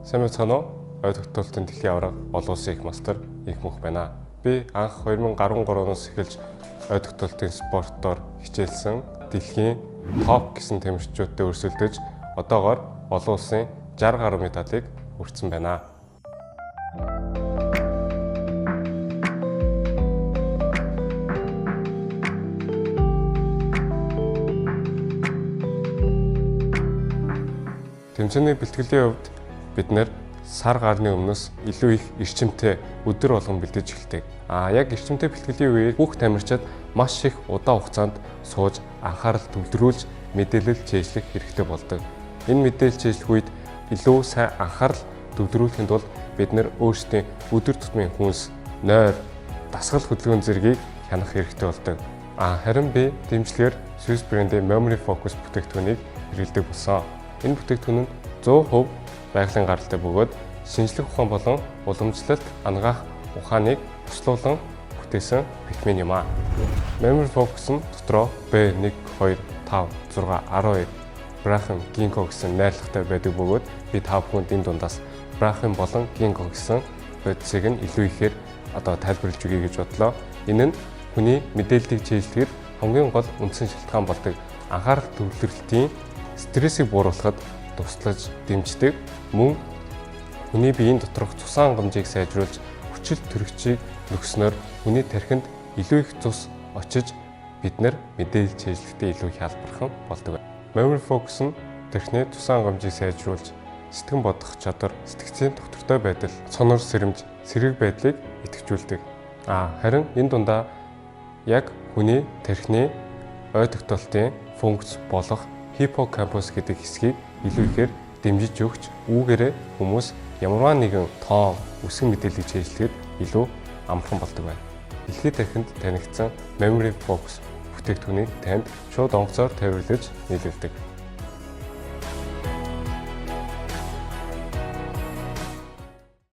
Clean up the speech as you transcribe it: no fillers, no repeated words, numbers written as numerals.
Сайн мэцхан уу? Ой тогтоолтын дэлхийн авраг олон улсын их мастер их мөнх байна. Би анх 2013 оноос эхэлж ой тогтоолтын спортоор хичээлсэн дэлхийн топ гэсэн тамирчидтай өрсөлдөж одоогоор олон улсын 60 гаруй медалийг хүртсэн байна. Тэмцээний бэлтгэлийн хувьд бид нэр сар гарны өмнөөс илүү их эрчимтэй өдөр болгон бэлдэж эхэлдэг. Яг эрчимтэй бэлтгэлийн үеэр бүх тамирчид маш их удаан хугацаанд сууж анхаарал төвлөрүүлж мэдээлэл чийжлэх хэрэгтэй болдог. Энэ мэдээлэл чийжлэх үед илүү сайн анхаарал төвлөрүүлэхэд бол бид нэр өөрсдийн өдөр тутмын хүнс, нойр, дасгал хөдөлгөөн зэргийг хянах хэрэгтэй болдог. Харин би дэмжлэгээр Swiss брендийн Memory Focus бүтээгдэхүүнийг хэрэглэдэг болсон. Энэ бүтээгдэхүүн нь 100% байгалийн гаралтай бөгөөд шинжлэх ухаан болон уламжлалт ангаах ухааныг туслуулан бүтээсэн витамин юм. Memory Focus нь дотроо B1, 2, 5, 6, 12 Brahim, Ginkgo гэсэн найрлагатай байдаг бөгөөд би та бүхэнд энэ дундаас Brahim болон Ginkgo гэсэн бодисыг нь илүү ихээр тайлбарлаж өгье гэж бодлоо. Энэ нь хүний мэдээллийг чийжлэхэд хамгийн гол үндсэн шалтгаан болдог анхаарал төвлөрөлтийн стрессийг бууруулахад туслаж дэмждэг. Мөн хүний биеийн доторх цусан хангамжийг сайжруулж хүчил төрөгчийг нөхснөөр хүний тархинд илүү их цус очиж бид нар мэдээлэл чийжлэхдээ илүү хялбархан болдог. Memory Focus нь тархины цусан хангамжийг сайжруулж сэтгэн бодох чадвар, сэтгцийн доктортой байдал, цонор сэрэмж, сэрэг байдлыг идэвхжүүлдэг. Харин энэ дундаа яг хүний тархины ой тогтоолтын функц болох hippocampus гэдэг хэсгийг илүү ихээр дэмжиж өгч үүгээрээ хүмүүс ямарваа нэгэн тоон, үсгэн мэдээллийг чийжлэхэд илүү амархан болдог байна. Дэлхийд тархинд танигдсан Memory Focus бүтээгдэхүүнийг танд шууд онгоцоор тайварлаж нийлүүлдэг.